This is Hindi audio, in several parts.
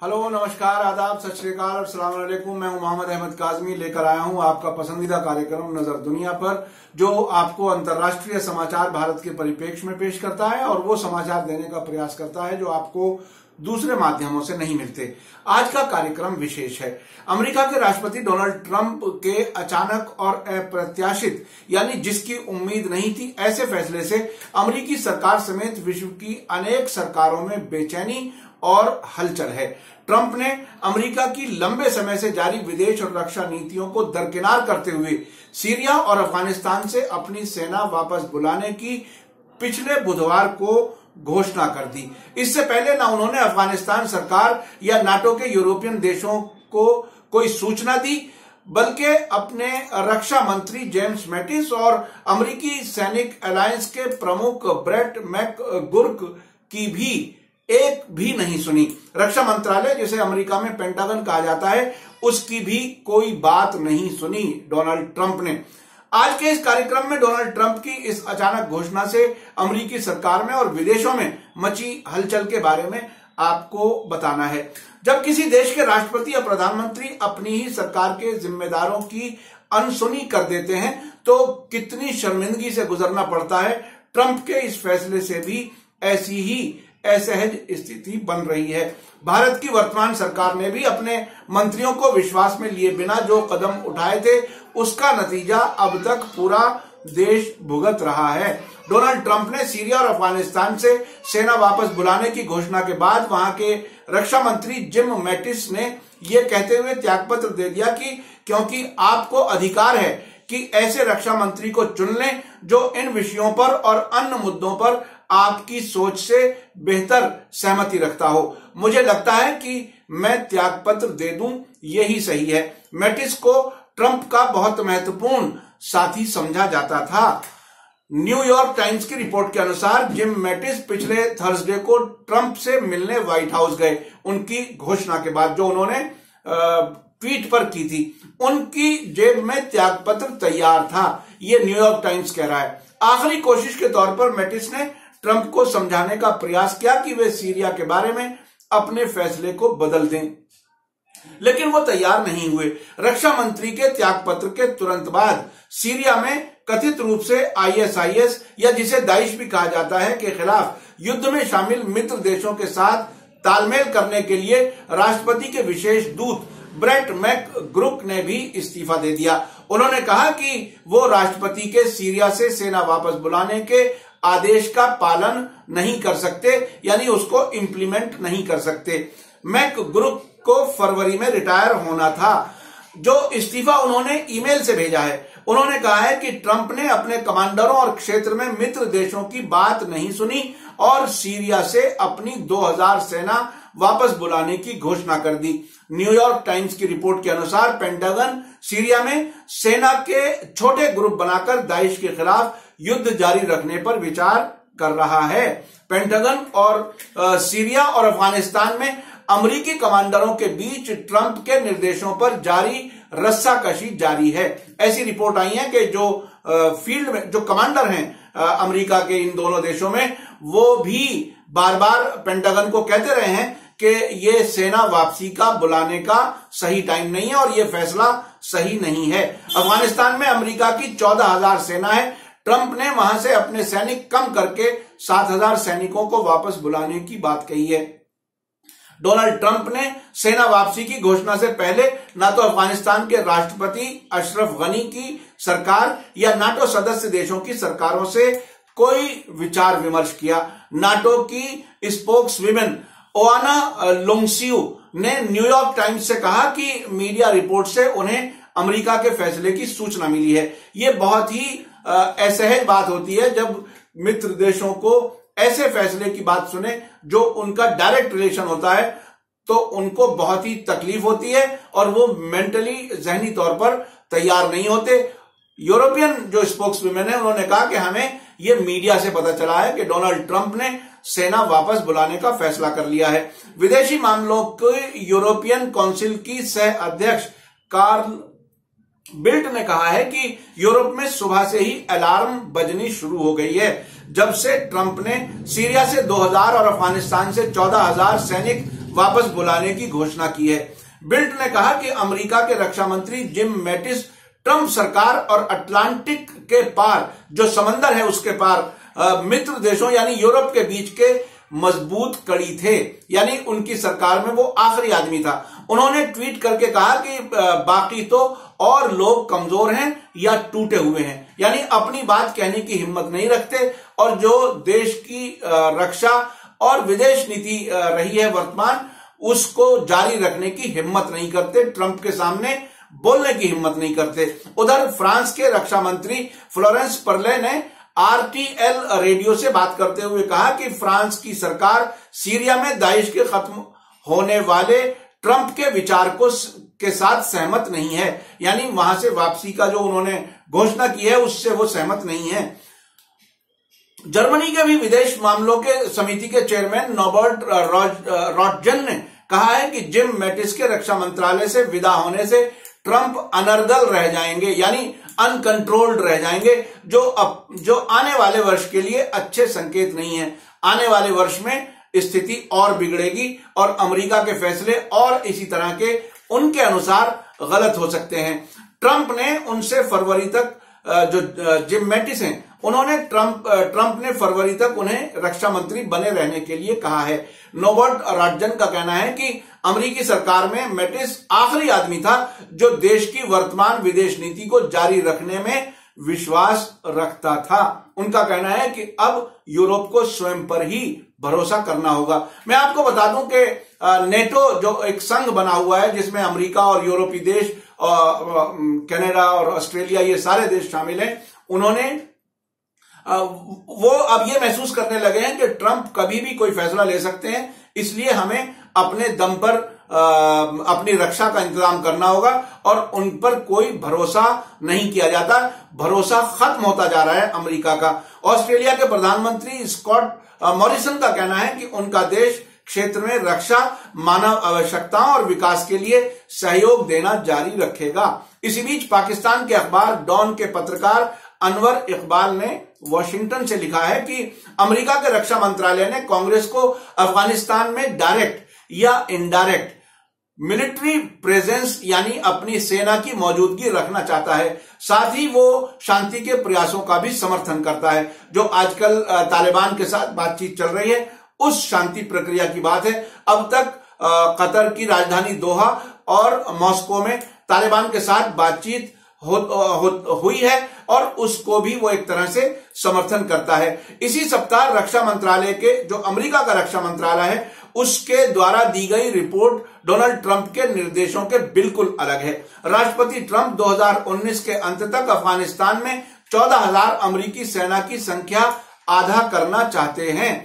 हेलो, नमस्कार, आदाब, सत श्री अकाल और सलाम अलैकुम। मैं हूं मोहम्मद अहमद काजमी, लेकर आया हूं आपका पसंदीदा कार्यक्रम नजर दुनिया पर, जो आपको अंतर्राष्ट्रीय समाचार भारत के परिप्रेक्ष्य में पेश करता है और वो समाचार देने का प्रयास करता है जो आपको दूसरे माध्यमों से नहीं मिलते। आज का कार्यक्रम विशेष है। अमेरिका के राष्ट्रपति डोनाल्ड ट्रंप के अचानक और अप्रत्याशित, यानी जिसकी उम्मीद नहीं थी, ऐसे फैसले से अमेरिकी सरकार समेत विश्व की अनेक सरकारों में बेचैनी और हलचल है। ट्रंप ने अमेरिका की लंबे समय से जारी विदेश और रक्षा नीतियों को दरकिनार करते हुए सीरिया और अफगानिस्तान से अपनी सेना वापस बुलाने की पिछले बुधवार को घोषणा कर दी। इससे पहले ना उन्होंने अफगानिस्तान सरकार या नाटो के यूरोपियन देशों को कोई सूचना दी, बल्कि अपने रक्षा मंत्री जेम्स मैटिस और अमेरिकी सैनिक अलायंस के प्रमुख ब्रेट मैकगुर्क की भी एक भी नहीं सुनी। रक्षा मंत्रालय, जिसे अमेरिका में पेंटागन कहा जाता है, उसकी भी कोई बात नहीं सुनी डोनाल्ड ट्रंप ने। आज के इस कार्यक्रम में डोनाल्ड ट्रंप की इस अचानक घोषणा से अमेरिकी सरकार में और विदेशों में मची हलचल के बारे में आपको बताना है। जब किसी देश के राष्ट्रपति या प्रधानमंत्री अपनी ही सरकार के जिम्मेदारों की अनसुनी कर देते हैं तो कितनी शर्मिंदगी से गुजरना पड़ता है। ट्रंप के इस फैसले से भी ऐसी ही असहज स्थिति बन रही है। भारत की वर्तमान सरकार ने भी अपने मंत्रियों को विश्वास में लिए बिना जो कदम उठाए थे, उसका नतीजा अब तक पूरा देश भुगत रहा है। डोनाल्ड ट्रंप ने सीरिया और अफगानिस्तान से सेना वापस बुलाने की घोषणा के बाद वहां के रक्षा मंत्री जिम मैटिस ने यह कहते हुए त्यागपत्र दे दिया कि क्योंकि आपको अधिकार है कि ऐसे रक्षा मंत्री को चुन लें जो इन विषयों पर और अन्य मुद्दों पर आपकी सोच से बेहतर सहमति रखता हो। मुझे लगता है कि मैं त्यागपत्र दे दूं, यही सही है। मैटिस को ट्रंप का बहुत महत्वपूर्ण साथी समझा जाता था। न्यूयॉर्क टाइम्स की रिपोर्ट के अनुसार जिम मैटिस पिछले थर्सडे को ट्रंप से मिलने व्हाइट हाउस गए, उनकी घोषणा के बाद, जो उन्होंने ट्वीट पर की थी। उनकी जेब में त्यागपत्र तैयार था, यह न्यूयॉर्क टाइम्स कह रहा है। आखिरी कोशिश के तौर पर मैटिस ने ट्रंप को समझाने का प्रयास किया कि वे सीरिया के बारे में अपने फैसले को बदल दें, लेकिन वो तैयार नहीं हुए। रक्षा मंत्री के त्यागपत्र के तुरंत बाद सीरिया में कथित रूप से आईएसआईएस, या जिसे दाइश भी कहा जाता है, के खिलाफ युद्ध में शामिल मित्र देशों के साथ तालमेल करने के लिए राष्ट्रपति के विशेष दूत ब्रेट मैकगुर्क ने भी इस्तीफा दे दिया। उन्होंने कहा कि वो राष्ट्रपति के सीरिया से सेना वापस बुलाने के आदेश का पालन नहीं कर सकते, यानी उसको इंप्लीमेंट नहीं कर सकते। मैकगुर्क को फरवरी में रिटायर होना था। जो इस्तीफा उन्होंने ईमेल से भेजा है, उन्होंने कहा है कि ट्रंप ने अपने कमांडरों और क्षेत्र में मित्र देशों की बात नहीं सुनी और सीरिया से अपनी 2000 सेना वापस बुलाने की घोषणा कर दी। न्यूयॉर्क टाइम्स की रिपोर्ट के अनुसार पेंटागन सीरिया में सेना के छोटे ग्रुप बनाकर दाइश के खिलाफ युद्ध जारी रखने पर विचार कर रहा है। पेंटागन और सीरिया और अफगानिस्तान में अमेरिकी कमांडरों के बीच ट्रंप के निर्देशों पर जारी रस्साकशी जारी है। ऐसी रिपोर्ट आई है कि जो फील्ड में जो कमांडर हैं अमेरिका के इन दोनों देशों में, वो भी बार बार पेंटागन को कहते रहे हैं कि ये सेना वापसी का बुलाने का सही टाइम नहीं है और ये फैसला सही नहीं है। अफगानिस्तान में अमेरिका की 14,000 सेना है। ट्रंप ने वहां से अपने सैनिक कम करके 7,000 सैनिकों को वापस बुलाने की बात कही है। डोनाल्ड ट्रंप ने सेना वापसी की घोषणा से पहले ना तो अफगानिस्तान के राष्ट्रपति अशरफ गनी की सरकार या नाटो सदस्य देशों की सरकारों से कोई विचार विमर्श किया। नाटो की स्पोक्सवुमेन ओआना लोंगसियो ने न्यूयॉर्क टाइम्स से कहा कि मीडिया रिपोर्ट से उन्हें अमेरिका के फैसले की सूचना मिली है। ये बहुत ही असहज बात होती है जब मित्र देशों को ऐसे फैसले की बात सुने जो उनका डायरेक्ट रिलेशन होता है, तो उनको बहुत ही तकलीफ होती है और वो मेंटली, जहनी तौर पर तैयार नहीं होते। यूरोपियन जो स्पोक्सवुमेन है, उन्होंने कहा कि हमें ये मीडिया से पता चला है कि डोनाल्ड ट्रंप ने सेना वापस बुलाने का फैसला कर लिया है। विदेशी मामलों के यूरोपियन काउंसिल की सह अध्यक्ष कार्ल बिल्ट ने कहा है कि यूरोप में सुबह से ही अलार्म बजनी शुरू हो गई है जब से ट्रंप ने सीरिया से 2000 और अफगानिस्तान से 14,000 सैनिक वापस बुलाने की घोषणा की है। बिल्ट ने कहा कि अमेरिका के रक्षा मंत्री जिम मैटिस ट्रंप सरकार और अटलांटिक के पार जो समंदर है उसके पार मित्र देशों यानी यूरोप के बीच के मजबूत कड़ी थे, यानी उनकी सरकार में वो आखिरी आदमी था। उन्होंने ट्वीट करके कहा कि बाकी तो और लोग कमजोर हैं या टूटे हुए हैं, यानी अपनी बात कहने की हिम्मत नहीं रखते और जो देश की रक्षा और विदेश नीति रही है वर्तमान उसको जारी रखने की हिम्मत नहीं करते, ट्रंप के सामने बोलने की हिम्मत नहीं करते। उधर फ्रांस के रक्षा मंत्री फ्लोरेंस पर्ले ने आरटीएल रेडियो से बात करते हुए कहा कि फ्रांस की सरकार सीरिया में दाइश के खत्म होने वाले ट्रंप के विचार के साथ सहमत नहीं है, यानी वहां से वापसी का जो उन्होंने घोषणा की है उससे वो सहमत नहीं है। जर्मनी के भी विदेश मामलों के समिति के चेयरमैन नॉबर्ट रॉटजन ने कहा है कि जिम मैटिस के रक्षा मंत्रालय से विदा होने से ट्रंप अनर्गल रह जाएंगे, यानी अनकंट्रोल्ड रह जाएंगे, जो आने वाले वर्ष के लिए अच्छे संकेत नहीं है। आने वाले वर्ष में स्थिति और बिगड़ेगी और अमेरिका के फैसले और इसी तरह के उनके अनुसार गलत हो सकते हैं। ट्रंप ने उनसे फरवरी तक जो जिम मैटिस हैं ट्रंप ने फरवरी तक उन्हें रक्षा मंत्री बने रहने के लिए कहा है। नॉबर्ट रॉटजन का कहना है कि अमेरिकी सरकार में मैटिस आखिरी आदमी था जो देश की वर्तमान विदेश नीति को जारी रखने में विश्वास रखता था। उनका कहना है कि अब यूरोप को स्वयं पर ही भरोसा करना होगा। मैं आपको बता दूं कि नेटो जो एक संघ बना हुआ है जिसमें अमेरिका और यूरोपीय देश कनाडा और ऑस्ट्रेलिया ये सारे देश शामिल हैं, उन्होंने वो अब ये महसूस करने लगे हैं कि ट्रंप कभी भी कोई फैसला ले सकते हैं, इसलिए हमें अपने दम पर अपनी रक्षा का इंतजाम करना होगा और उन पर कोई भरोसा नहीं किया जाता। भरोसा खत्म होता जा रहा है अमेरिका का। ऑस्ट्रेलिया के प्रधानमंत्री स्कॉट मॉरिसन का कहना है कि उनका देश क्षेत्र में रक्षा, मानव आवश्यकताओं और विकास के लिए सहयोग देना जारी रखेगा। इसी बीच पाकिस्तान के अखबार डॉन के पत्रकार अनवर इकबाल ने वॉशिंगटन से लिखा है कि अमेरिका के रक्षा मंत्रालय ने कांग्रेस को अफगानिस्तान में डायरेक्ट या इनडायरेक्ट मिलिट्री प्रेजेंस यानी अपनी सेना की मौजूदगी रखना चाहता है। साथ ही वो शांति के प्रयासों का भी समर्थन करता है। जो आजकल तालिबान के साथ बातचीत चल रही है उस शांति प्रक्रिया की बात है। अब तक कतर की राजधानी दोहा और मॉस्को में तालिबान के साथ बातचीत हुई है और उसको भी वो एक तरह से समर्थन करता है। इसी सप्ताह रक्षा मंत्रालय के जो अमेरिका का रक्षा मंत्रालय है उसके द्वारा दी गई रिपोर्ट डोनाल्ड ट्रंप के निर्देशों के बिल्कुल अलग है। राष्ट्रपति ट्रंप 2019 के अंत तक अफगानिस्तान में 14,000 अमेरिकी सेना की संख्या आधा करना चाहते हैं।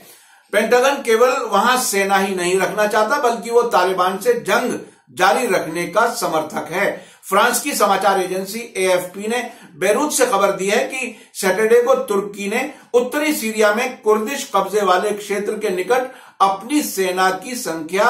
पेंटागन केवल वहां सेना ही नहीं रखना चाहता बल्कि वो तालिबान से जंग जारी रखने का समर्थक है। फ्रांस की समाचार एजेंसी एएफपी ने बेरूत से खबर दी है कि सैटरडे को तुर्की ने उत्तरी सीरिया में कुर्दिश कब्जे वाले क्षेत्र के निकट अपनी सेना की संख्या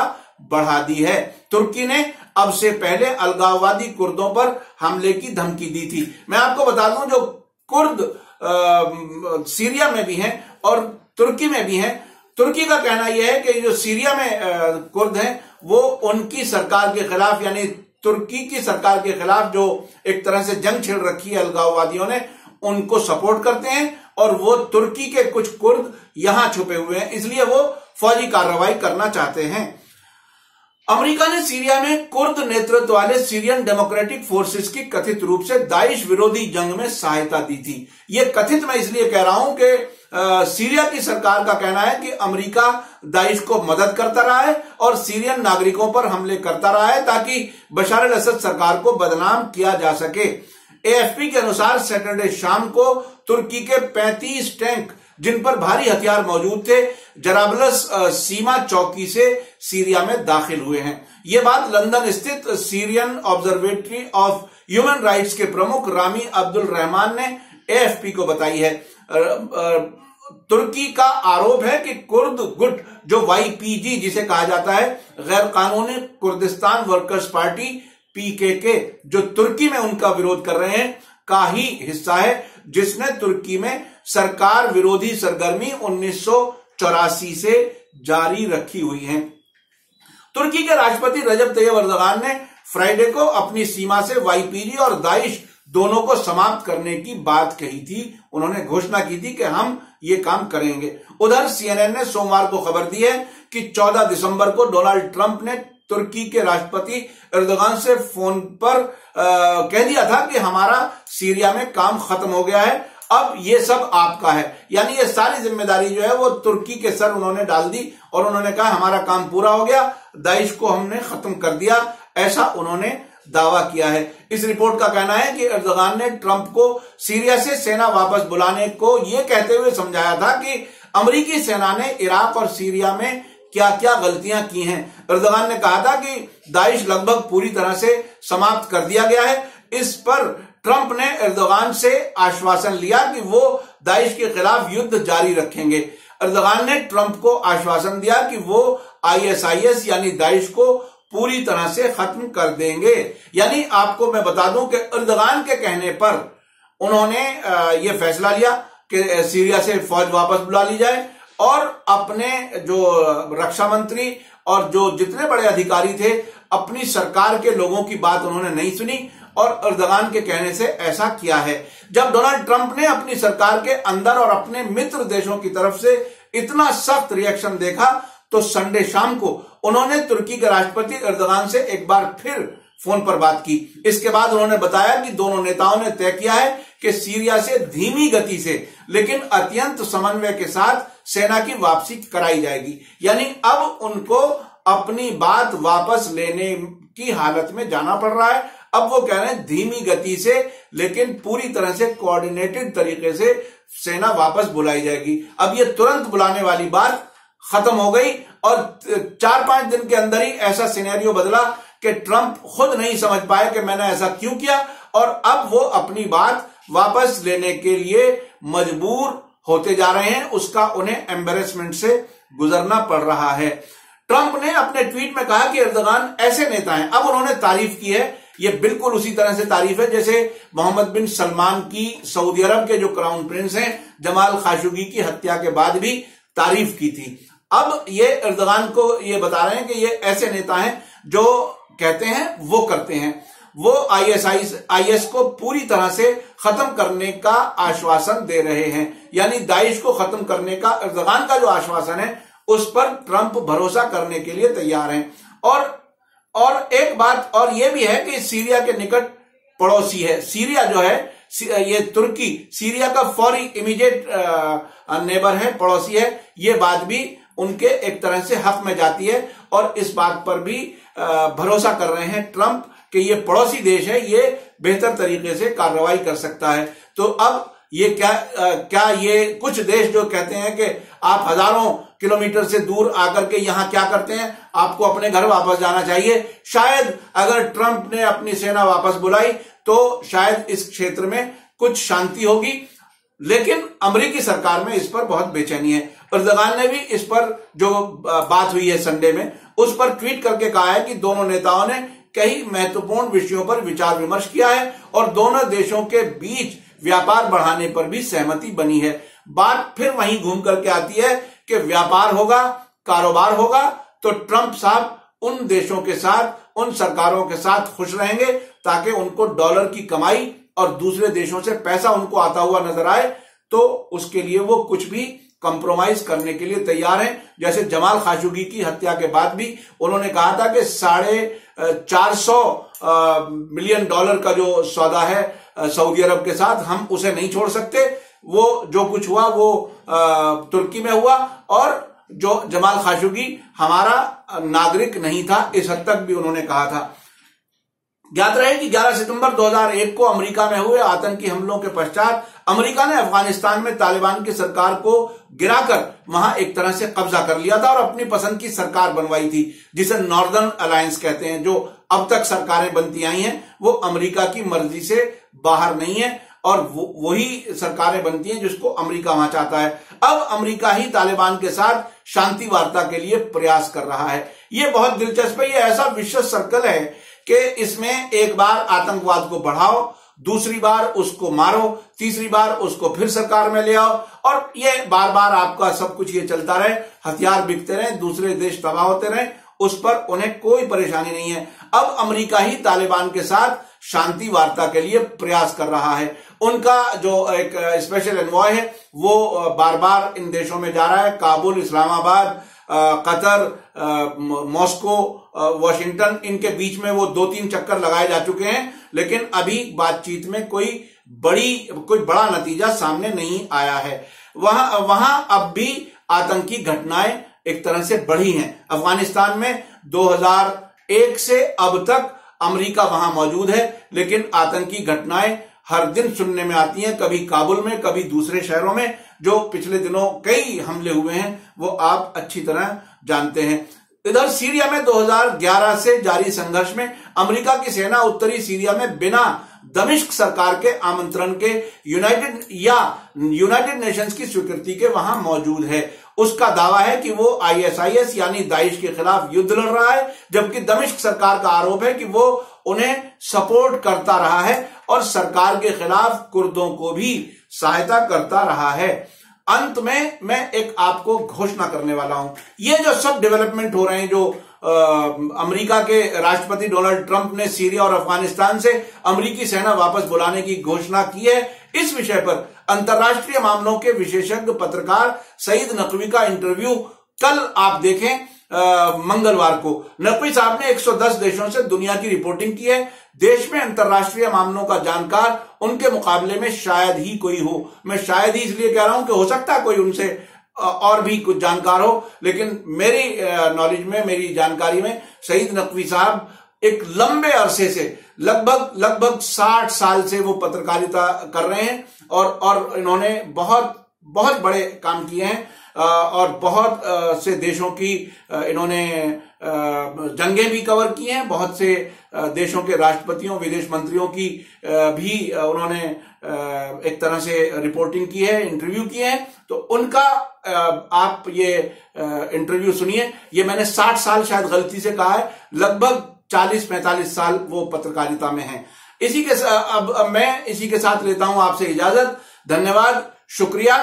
बढ़ा दी है। तुर्की ने अब से पहले अलगाववादी कुर्दों पर हमले की धमकी दी थी। मैं आपको बता दूं जो कुर्द सीरिया में भी हैं और तुर्की में भी हैं। तुर्की का कहना यह है कि जो सीरिया में कुर्द हैं वो उनकी सरकार के खिलाफ यानी तुर्की की सरकार के खिलाफ जो एक तरह से जंग छिड़ रखी है अलगाववादियों ने उनको सपोर्ट करते हैं और वो तुर्की के कुछ कुर्द यहां छुपे हुए हैं, इसलिए वो फौजी कार्रवाई करना चाहते हैं। अमेरिका ने सीरिया में कुर्द नेतृत्व वाले सीरियन डेमोक्रेटिक फोर्सेस की कथित रूप से दाइश विरोधी जंग में सहायता दी थी। ये कथित मैं इसलिए कह रहा हूं कि सीरिया की सरकार का कहना है कि अमेरिका दाइश को मदद करता रहा है और सीरियन नागरिकों पर हमले करता रहा है ताकि बशर अल असद सरकार को बदनाम किया जा सके। एएफपी के अनुसार सैटरडे शाम को तुर्की के 35 टैंक जिन पर भारी हथियार मौजूद थे जराबलस सीमा चौकी से सीरिया में दाखिल हुए हैं। ये बात लंदन स्थित Syrian observatory of human rights के प्रमुख रामी अब्दुल रहमान ने एएफपी को बताई है। तुर्की का आरोप है कि कुर्द गुट जो वाईपीजी जिसे कहा जाता है गैर कानूनी कुर्दिस्तान वर्कर्स पार्टी पीकेके जो तुर्की में उनका विरोध कर रहे हैं का ही हिस्सा है जिसने तुर्की में सरकार विरोधी सरगर्मी 1984 से जारी रखी हुई है। तुर्की के राष्ट्रपति रजब तैयब अर्दोगान ने फ्राइडे को अपनी सीमा से वाईपीजी और दाइश दोनों को समाप्त करने की बात कही थी। उन्होंने घोषणा की थी कि हम ये काम करेंगे। उधर सीएनएन ने सोमवार को खबर दी है कि 14 दिसंबर को डोनाल्ड ट्रंप ने तुर्की के राष्ट्रपति एर्दोगान से फोन पर कह दिया था कि हमारा सीरिया में काम खत्म हो गया है, अब ये सब आपका है। यानी ये सारी जिम्मेदारी जो है वो तुर्की के सर उन्होंने डाल दी और उन्होंने कहा हमारा काम पूरा हो गया, दाइश को हमने खत्म कर दिया, ऐसा उन्होंने दावा किया है। इस रिपोर्ट का कहना है कि एर्दोगान ने ट्रंप को सीरिया से सेना वापस बुलाने को ये कहते हुए समझाया था कि अमेरिकी सेना ने इराक और सीरिया में क्या क्या गलतियां की हैं। एर्दोगान ने कहा था कि दाइश लगभग पूरी तरह से समाप्त कर दिया गया है। इस पर ट्रंप ने एर्दोगान से आश्वासन लिया कि वो दाइश के खिलाफ युद्ध जारी रखेंगे। एर्दोगान ने ट्रंप को आश्वासन दिया कि वो आईएसआईएस यानी दाइश को पूरी तरह से खत्म कर देंगे। यानी आपको मैं बता दूं कि एर्दोगान के कहने पर उन्होंने ये फैसला लिया कि सीरिया से फौज वापस बुला ली जाए और अपने जो रक्षा मंत्री और जो जितने बड़े अधिकारी थे अपनी सरकार के लोगों की बात उन्होंने नहीं सुनी और एर्दोगान के कहने से ऐसा किया है। जब डोनाल्ड ट्रंप ने अपनी सरकार के अंदर और अपने मित्र देशों की तरफ से इतना सख्त रिएक्शन देखा तो संडे शाम को उन्होंने तुर्की के राष्ट्रपति एर्दोगान से एक बार फिर फोन पर बात की। इसके बाद उन्होंने बताया कि दोनों नेताओं ने तय किया है कि सीरिया से धीमी गति से लेकिन अत्यंत समन्वय के साथ सेना की वापसी कराई जाएगी। यानी अब उनको अपनी बात वापस लेने की हालत में जाना पड़ रहा है। अब वो कह रहे हैं धीमी गति से लेकिन पूरी तरह से कोऑर्डिनेटेड तरीके से सेना वापस बुलाई जाएगी। अब ये तुरंत बुलाने वाली बात खत्म हो गई और 4-5 दिन के अंदर ही ऐसा सिनेरियो बदला कि ट्रंप खुद नहीं समझ पाए कि मैंने ऐसा क्यों किया और अब वो अपनी बात वापस लेने के लिए मजबूर होते जा रहे हैं। उसका उन्हें एम्बेरसमेंट से गुजरना पड़ रहा है। ट्रंप ने अपने ट्वीट में कहा कि एर्दोगान ऐसे नेता हैं। अब उन्होंने तारीफ की है, ये बिल्कुल उसी तरह से तारीफ है जैसे मोहम्मद बिन सलमान की सऊदी अरब के जो क्राउन प्रिंस हैं जमाल खाशोगी की हत्या के बाद भी तारीफ की थी। अब ये एर्दोगान को ये बता रहे हैं कि ये ऐसे नेता हैं जो कहते हैं वो करते हैं। वो आईएस को पूरी तरह से खत्म करने का आश्वासन दे रहे हैं। यानी दाइश को खत्म करने का एर्दोगान का जो आश्वासन है उस पर ट्रंप भरोसा करने के लिए तैयार हैं। और एक बात और ये भी है कि सीरिया के निकट पड़ोसी है। सीरिया जो है ये तुर्की सीरिया का फौरी इमीडिएट नेबर है, पड़ोसी है। ये बात भी उनके एक तरह से हक में जाती है और इस बात पर भी भरोसा कर रहे हैं ट्रंप कि ये पड़ोसी देश है, ये बेहतर तरीके से कार्रवाई कर सकता है। तो अब ये क्या ये कुछ देश जो कहते हैं कि आप हजारों किलोमीटर से दूर आकर के यहां क्या करते हैं, आपको अपने घर वापस जाना चाहिए। शायद अगर ट्रंप ने अपनी सेना वापस बुलाई तो शायद इस क्षेत्र में कुछ शांति होगी, लेकिन अमेरिकी सरकार में इस पर बहुत बेचैनी है। एर्दोगान ने भी इस पर जो बात हुई है संडे में उस पर ट्वीट करके कहा है कि दोनों नेताओं ने कई महत्वपूर्ण विषयों पर विचार विमर्श किया है और दोनों देशों के बीच व्यापार बढ़ाने पर भी सहमति बनी है। बात फिर वहीं घूम करके आती है कि व्यापार होगा, कारोबार होगा तो ट्रंप साहब उन देशों के साथ, उन सरकारों के साथ खुश रहेंगे ताकि उनको डॉलर की कमाई और दूसरे देशों से पैसा उनको आता हुआ नजर आए, तो उसके लिए वो कुछ भी कंप्रोमाइज करने के लिए तैयार हैं। जैसे जमाल खाशोगी की हत्या के बाद भी उन्होंने कहा था कि $450 मिलियन का जो सौदा है सऊदी अरब के साथ, हम उसे नहीं छोड़ सकते। वो जो कुछ हुआ वो तुर्की में हुआ और जो जमाल खाशोगी हमारा नागरिक नहीं था, इस हद तक भी उन्होंने कहा था। ज्ञात रहे कि 11 सितंबर 2001 को अमेरिका में हुए आतंकी हमलों के पश्चात अमेरिका ने अफगानिस्तान में तालिबान की सरकार को गिराकर वहां एक तरह से कब्जा कर लिया था और अपनी पसंद की सरकार बनवाई थी जिसे नॉर्दर्न अलायंस कहते हैं। जो अब तक सरकारें बनती आई हैं वो अमेरिका की मर्जी से बाहर नहीं है और वही सरकारें बनती हैं जिसको अमेरिका वहां चाहता है। अब अमेरिका ही तालिबान के साथ शांति वार्ता के लिए प्रयास कर रहा है। ये बहुत दिलचस्प है। ये ऐसा विश्व सर्कल है कि इसमें एक बार आतंकवाद को बढ़ाओ, दूसरी बार उसको मारो, तीसरी बार उसको फिर सरकार में ले आओ और ये बार बार आपका सब कुछ ये चलता रहे, हथियार बिकते रहे, दूसरे देश तबाह होते रहे उस पर उन्हें कोई परेशानी नहीं है। अब अमेरिका ही तालिबान के साथ शांति वार्ता के लिए प्रयास कर रहा है। उनका जो एक स्पेशल एनवॉय है वो बार बार इन देशों में जा रहा है, Kabul, Islamabad, Qatar, Moscow, Washington, इनके बीच में वो 2-3 चक्कर लगाए जा चुके हैं, लेकिन अभी बातचीत में कोई बड़ा नतीजा सामने नहीं आया है। वहां अब भी आतंकी घटनाएं एक तरह से बढ़ी हैं। अफगानिस्तान में 2001 से अब तक अमेरिका वहां मौजूद है, लेकिन आतंकी घटनाएं हर दिन सुनने में आती हैं, कभी काबुल में, कभी दूसरे शहरों में। जो पिछले दिनों कई हमले हुए हैं वो आप अच्छी तरह जानते हैं। इधर सीरिया में 2011 से जारी संघर्ष में अमेरिका की सेना उत्तरी सीरिया में बिना दमिश्क सरकार के आमंत्रण के यूनाइटेड नेशंस की स्वीकृति के वहां मौजूद है। उसका दावा है कि वो ISIS यानी दाइश के खिलाफ युद्ध लड़ रहा है, जबकि दमिश्क सरकार का आरोप है कि वो उन्हें सपोर्ट करता रहा है और सरकार के खिलाफ कुर्दों को भी सहायता करता रहा है। अंत में मैं एक आपको घोषणा करने वाला हूं। ये जो सब डेवलपमेंट हो रहे हैं, जो अमेरिका के राष्ट्रपति डोनाल्ड ट्रंप ने सीरिया और अफगानिस्तान से अमेरिकी सेना वापस बुलाने की घोषणा की है, इस विषय पर अंतर्राष्ट्रीय मामलों के विशेषज्ञ पत्रकार सईद नकवी का इंटरव्यू कल आप देखें, मंगलवार को। नकवी साहब ने 110 देशों से दुनिया की रिपोर्टिंग की है। देश में अंतर्राष्ट्रीय मामलों का जानकार उनके मुकाबले में शायद ही कोई हो। मैं शायद ही इसलिए कह रहा हूं कि हो सकता है कोई उनसे और भी कुछ जानकार हो, लेकिन मेरी नॉलेज में, मेरी जानकारी में सईद नकवी साहब एक लंबे अरसे से लगभग 60 साल से वो पत्रकारिता कर रहे हैं और इन्होंने बहुत बड़े काम किए हैं और बहुत से देशों की इन्होंने जंगें भी कवर की हैं। बहुत से देशों के राष्ट्रपतियों, विदेश मंत्रियों की भी उन्होंने एक तरह से रिपोर्टिंग की है, इंटरव्यू किए हैं। तो उनका आप ये इंटरव्यू सुनिए। ये मैंने 60 साल शायद गलती से कहा है, लगभग 40-45 साल वो पत्रकारिता में हैं। अब मैं इसी के साथ लेता हूं आपसे इजाजत। धन्यवाद, शुक्रिया,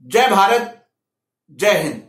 जय भारत, जय हिंद।